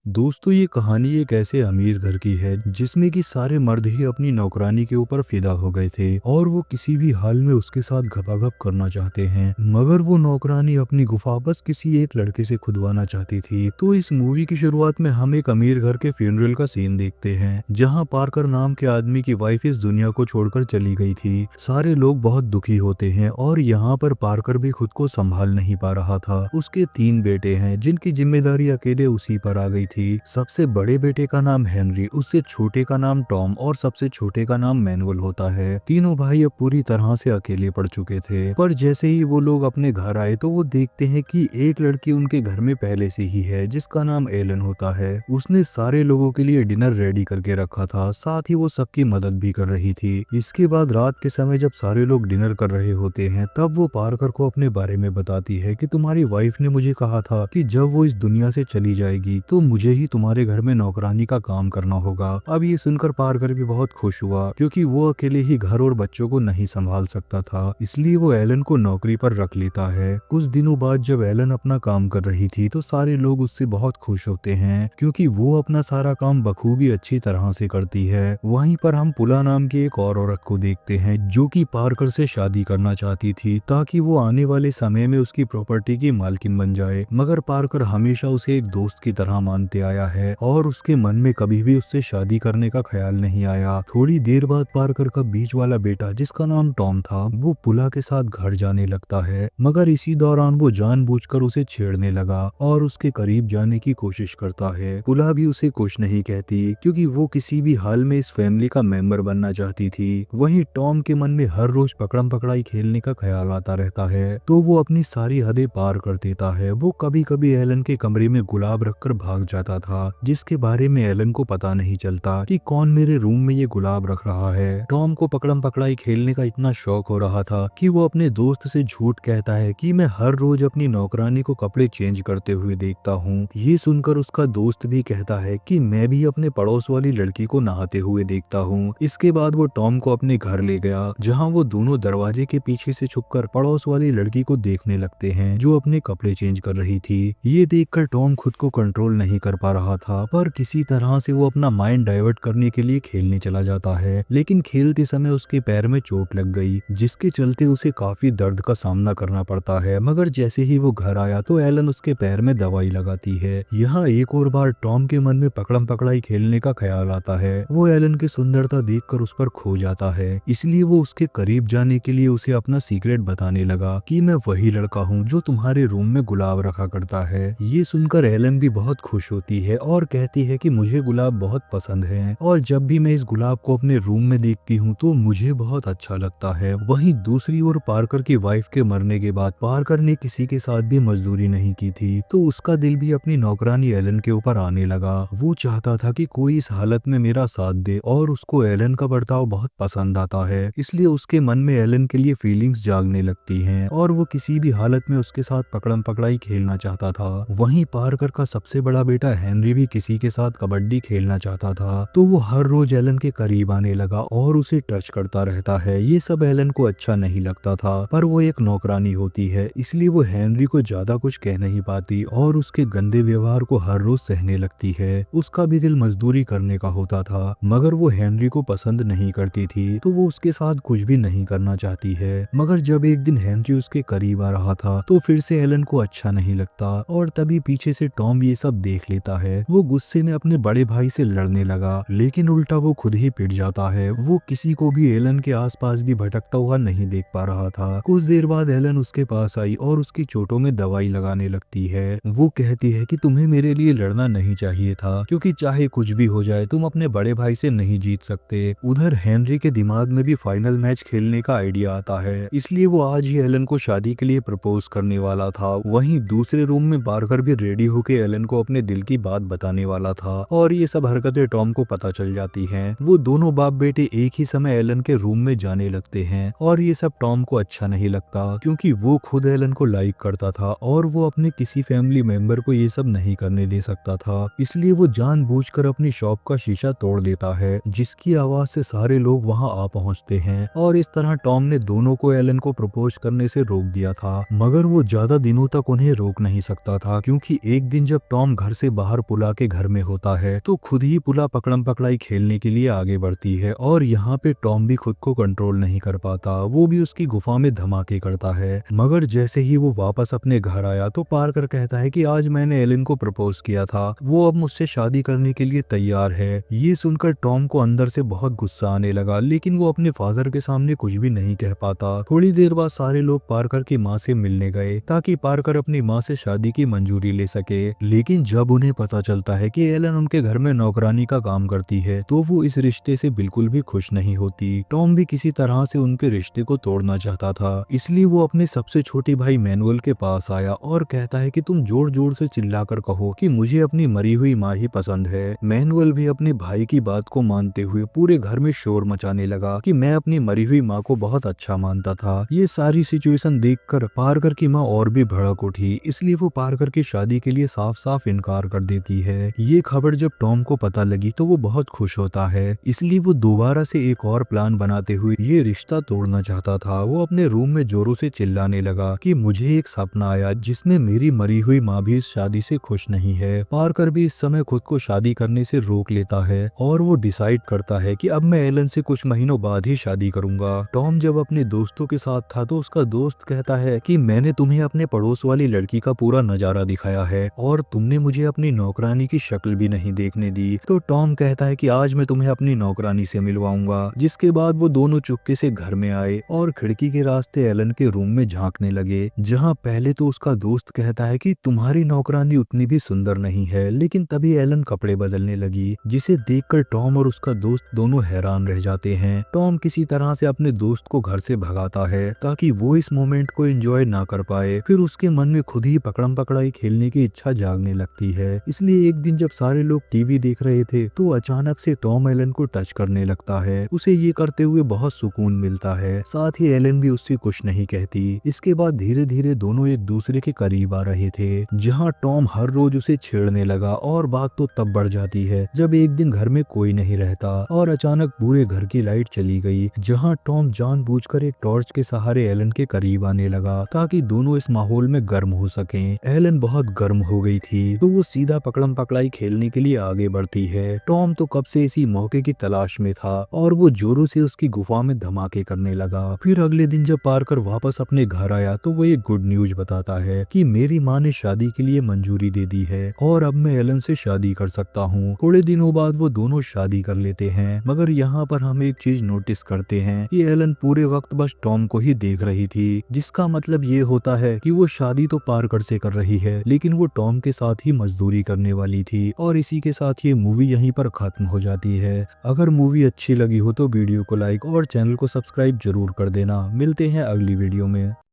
दोस्तों, ये कहानी एक ऐसे अमीर घर की है जिसमें कि सारे मर्द ही अपनी नौकरानी के ऊपर फिदा हो गए थे और वो किसी भी हाल में उसके साथ घपाघप करना चाहते हैं। मगर वो नौकरानी अपनी गुफा बस किसी एक लड़के से खुदवाना चाहती थी। तो इस मूवी की शुरुआत में हम एक अमीर घर के फ्यूनरल का सीन देखते हैं जहां पार्कर नाम के आदमी की वाइफ इस दुनिया को छोड़कर चली गई थी। सारे लोग बहुत दुखी होते हैं और यहाँ पर पार्कर भी खुद को संभाल नहीं पा रहा था। उसके 3 बेटे हैं जिनकी जिम्मेदारी अकेले उसी पर आ गई थी। सबसे बड़े बेटे का नाम हेनरी, उससे छोटे का नाम टॉम और सबसे छोटे का नाम मैनुअल होता है। तीनों भाई अब पूरी तरह से अकेले पड़ चुके थे। पर जैसे ही वो लोग अपने घर आए तो वो देखते हैं कि एक लड़की उनके घर में पहले से ही है जिसका नाम एलन होता है। उसने सारे लोगों के लिए डिनर रेडी करके रखा था, साथ ही वो सबकी मदद भी कर रही थी। इसके बाद रात के समय जब सारे लोग डिनर कर रहे होते हैं तब वो पार्कर को अपने बारे में बताती है कि तुम्हारी वाइफ ने मुझे कहा था कि जब वो इस दुनिया से चली जाएगी तो मुझे ही तुम्हारे घर में नौकरानी का काम करना होगा। अब ये सुनकर पार्कर भी बहुत खुश हुआ क्योंकि वो अकेले ही घर और बच्चों को नहीं संभाल सकता था, इसलिए वो एलन को नौकरी पर रख लेता है। कुछ दिनों बाद जब एलन अपना काम कर रही थी तो सारे लोग उससे बहुत खुश होते हैं क्योंकि वो अपना सारा काम बखूबी अच्छी तरह से करती है। वहीं पर हम पुला नाम की एक और औरत को देखते हैं जो कि पार्कर से शादी करना चाहती थी ताकि वो आने वाले समय में उसकी प्रॉपर्टी की मालकिन बन जाए। मगर पार्कर हमेशा उसे एक दोस्त की तरह मानते आया है और उसके मन में कभी भी उससे शादी करने का ख्याल नहीं आया। थोड़ी देर बाद पार्कर का बीच वाला बेटा जिसका नाम टॉम था वो पुला के साथ घर जाने लगता है, मगर इसी दौरान वो जानबूझकर उसे छेड़ने लगा और उसके करीब जाने की कोशिश करता है। पुला भी उसे कुछ नहीं कहती क्योंकि वो किसी भी हाल में इस फैमिली का मेंबर बनना चाहती थी। वहीं टॉम के मन में हर रोज पकड़म पकड़ाई खेलने का ख्याल आता रहता है तो वो अपनी सारी हदें पार कर देता है। वो कभी कभी एलन के कमरे में गुलाब रखकर भाग जाता था जिसके बारे में एलन को पता नहीं चलता कि कौन मेरे रूम में ये गुलाब रख रहा है। टॉम को पकड़म पकड़ाई खेलने का इतना शौक हो रहा था कि वो अपने दोस्त से झूठ कहता है कि मैं हर रोज अपनी नौकरानी को कपड़े चेंज करते हुए देखता हूँ। ये सुनकर उसका दोस्त भी कहता है कि मैं भी अपने पड़ोस वाली लड़की को नहाते हुए देखता हूँ। इसके बाद वो टॉम को अपने घर ले गया जहाँ वो दोनों दरवाजे के पीछे से छुपकर पड़ोस वाली लड़की को देखने लगते हैं जो अपने कपड़े चेंज कर रही थी। ये देखकर टॉम खुद को कंट्रोल नहीं कर पा रहा था, पर किसी तरह से वो अपना माइंड डाइवर्ट करने के लिए खेलने चला जाता है। लेकिन खेलते समय उसके पैर में चोट लग गई जिसके चलते उसे काफी दर्द का सामना करना पड़ता है। मगर जैसे ही वो घर आया तो एलन उसके पैर में दवाई लगाती है। यहाँ एक और बार टॉम के मन में पकड़म पकड़ाई खेलने का ख्याल आता है। वो एलन की सुंदरता देखकर उस पर खो जाता है, इसलिए वो उसके करीब जाने के लिए उसे अपना सीक्रेट बताने लगा कि मैं वही लड़का हूँ जो तुम्हारे रूम में गुलाब रखा करता है। ये सुनकर एलन भी बहुत खुश होती है और कहती है कि मुझे गुलाब बहुत पसंद है और जब भी मैं इस गुलाब को अपने रूम में देखती हूँ तो मुझे बहुत अच्छा लगता है। वहीं दूसरी ओर पार्कर की वाइफ के मरने के बाद पार्कर ने किसी के साथ भी मजदूरी नहीं की थी तो उसका दिल भी अपनी नौकरानी एलन के ऊपर आने लगा। वो चाहता था कि कोई इस हालत में मेरा साथ दे और उसको एलन का बर्ताव बहुत पसंद आता है, इसलिए उसके मन में एलन के लिए फीलिंग्स जागने लगती हैं और वो किसी भी हालत में उसके साथ पकड़म पकड़ाई खेलना चाहता था। वहीं पार्कर का सबसे बड़ा बेटा हेनरी भी किसी के साथ कबड्डी खेलना चाहता था तो वो हर रोज एलन के करीब आने लगा और उसे टच करता रहता है। ये सब एलन को अच्छा नहीं लगता था, पर वो एक नौकरानी होती है इसलिए वो हेनरी को ज्यादा कुछ कह नहीं पाती और उसके गंदे व्यवहार को हर रोज सहने लगती है। उसका भी दिल मजदूरी करने का होता था, मगर वो हेनरी को पसंद नहीं करती थी तो वो उसके साथ कुछ भी नहीं करना चाहती है। मगर जब एक दिन हेनरी उसके करीब आ रहा था तो फिर से एलन को अच्छा नहीं लगता और तभी पीछे से टॉम ये सब देख लेता है। वो गुस्से में अपने बड़े भाई से लड़ने लगा, लेकिन उल्टा वो खुद ही पिट जाता है। वो किसी को भी एलन के आसपास भी भटकता हुआ नहीं देख पा रहा था। कुछ देर बाद एलन उसके पास आई और उसकी चोटों में दवाई लगाने लगती है। वो कहती है कि तुम्हें मेरे लिए लड़ना नहीं चाहिए था क्योंकि चाहे कुछ भी हो जाए तुम अपने बड़े भाई से नहीं जीत सकते। उधर हेनरी के दिमाग में भी फाइनल मैच खेलने का आइडिया आता है, इसलिए वो आज ही एलन को शादी के लिए प्रपोज करने वाला था। वहीं दूसरे रूम में पार्कर भी रेडी होके एलन को अपने दिल की बात बताने वाला था और ये सब हरकतें टॉम को पता चल जाती हैं। वो दोनों बाप बेटे एक ही समय एलन के रूम में जाने लगते हैं और ये सब टॉम को अच्छा नहीं लगता क्योंकि वो खुद एलन को लाइक करता था और वो अपने किसी फैमिली मेंबर को ये सब नहीं करने दे सकता था, इसलिए वो जानबूझकर अपनी शॉप का शीशा तोड़ देता है जिसकी आवाज से सारे लोग वहां आ पहुंचते हैं और इस तरह टॉम ने दोनों को एलन को प्रपोज करने से रोक दिया था। मगर वो ज्यादा दिनों तक उन्हें रोक नहीं सकता था क्योंकि एक दिन जब टॉम घर से बाहर पुला के घर में होता है तो खुद ही पुला पकड़म पकड़ाई खेलने के लिए आगे बढ़ती है और यहाँ पे टॉम भी खुद को कंट्रोल नहीं कर पाता, वो भी उसकी गुफा में धमाके करता है। मगर जैसे ही वो वापस अपने घर आया तो पार्कर कहता है कि आज मैंने एलन को प्रपोज किया था, वो अब मुझसे शादी करने के लिए तैयार है। ये सुनकर टॉम को अंदर से बहुत गुस्सा आने लगा, लेकिन वो अपने फादर के सामने कुछ भी नहीं कह पाता। थोड़ी देर बाद सारे लोग पार्कर की माँ से मिलने गए ताकि पार्कर अपनी माँ से शादी की मंजूरी ले सके, लेकिन जब उन्हें पता चलता है कि एलन उनके घर में नौकरानी का काम करती है तो वो इस रिश्ते से बिल्कुल भी खुश नहीं होती। टॉम भी किसी तरह से उनके रिश्ते को तोड़ना चाहता था, इसलिए वो अपने सबसे छोटे भाई मैनुअल के पास आया और कहता है कि तुम जोर जोर से चिल्लाकर कहो कि मुझे अपनी मरी हुई माँ ही पसंद है। मैनुअल भी अपने भाई की बात को मानते हुए पूरे घर में शोर मचाने लगा कि मैं अपनी मरी हुई माँ को बहुत अच्छा मानता था। ये सारी सिचुएशन देखकर पार्कर की माँ और भी भड़क उठी, इसलिए वो पार्कर की शादी के लिए साफ साफ इनकार कर देती है। ये खबर जब टॉम को पता लगी तो वो बहुत खुश होता है, इसलिए वो दोबारा से एक और प्लान बनाते हुए ये रिश्ता तोड़ना चाहता था। वो अपने रूम में जोरों से चिल्लाने लगा कि मुझे एक सपना आया जिसमें मेरी मरी हुई माँ भी इस शादी से खुश नहीं है। पार्कर भी इस समय खुद को शादी करने से रोक लेता है और वो डिसाइड करता है कि अब मैं एलन से कुछ महीनों बाद ही शादी करूंगा। टॉम जब अपने दोस्तों के साथ था तो उसका दोस्त कहता है कि मैंने तुम्हें अपने पड़ोस वाली लड़की का पूरा नजारा दिखाया है और तुमने मुझे अपनी नौकरानी की शक्ल भी नहीं देखने दी। तो टॉम कहता है कि आज मैं तुम्हें अपनी नौकरानी से मिलवाऊंगा। जिसके बाद वो दोनों चुपके से घर में आए और खिड़की के रास्ते एलन के रूम में झांकने लगे, जहां पहले तो उसका दोस्त कहता है कि तुम्हारी नौकरानी उतनी भी सुंदर नहीं है, लेकिन तभी एलन कपड़े बदलने लगी, जिसे देखकर टॉम और उसका दोस्त दोनों हैरान रह जाते हैं। टॉम किसी तरह से अपने दोस्त को घर से भगाता है ताकि वो इस मोमेंट को एंजॉय ना कर पाए। फिर उसके मन में खुद ही पकड़म पकड़ाई खेलने की इच्छा जागने लगती है। इसलिए एक दिन जब सारे लोग टीवी देख रहे थे तो अचानक से टॉम एलन को टच करने लगता है। उसे ये करते हुए बहुत सुकून मिलता है, साथ ही एलन भी उससे कुछ नहीं कहती। इसके बाद धीरे धीरे दोनों एक दूसरे के करीब आ रहे थे, जहाँ टॉम हर रोज उसे छेड़ने लगा और बात तो तब बढ़ जाती है जब एक दिन घर में कोई नहीं रहता और अचानक पूरे घर की लाइट चली गई, जहाँ टॉम जानबूझकर एक टॉर्च के सहारे एलन के करीब आने लगा ताकि दोनों इस माहौल में गर्म हो सकें। एलन बहुत गर्म हो गई थी तो वो सीधा पकड़म पकड़ाई खेलने के लिए आगे बढ़ती है। टॉम तो कब से इसी मौके की तलाश में था और वो जोरों से उसकी गुफा में धमाके करने लगा। फिर अगले दिन जब पार्कर वापस अपने घर आया तो वो एक गुड न्यूज बताता है कि मेरी माँ ने शादी के लिए मंजूरी दे दी है और अब मैं एलन से शादी कर सकता हूँ। थोड़े दिनों बाद वो दोनों शादी कर लेते हैं, मगर यहाँ पर हम एक चीज नोटिस करते हैं कि एलन पूरे वक्त बस टॉम को ही देख रही थी, जिसका मतलब ये होता है कि वो शादी तो पार्कर से कर रही है लेकिन वो टॉम के साथ ही मजदूरी करने वाली थी। और इसी के साथ ये मूवी यहीं पर खत्म हो जाती है। अगर मूवी अच्छी लगी हो तो वीडियो को लाइक और चैनल को सब्सक्राइब जरूर कर देना। मिलते हैं अगली वीडियो में।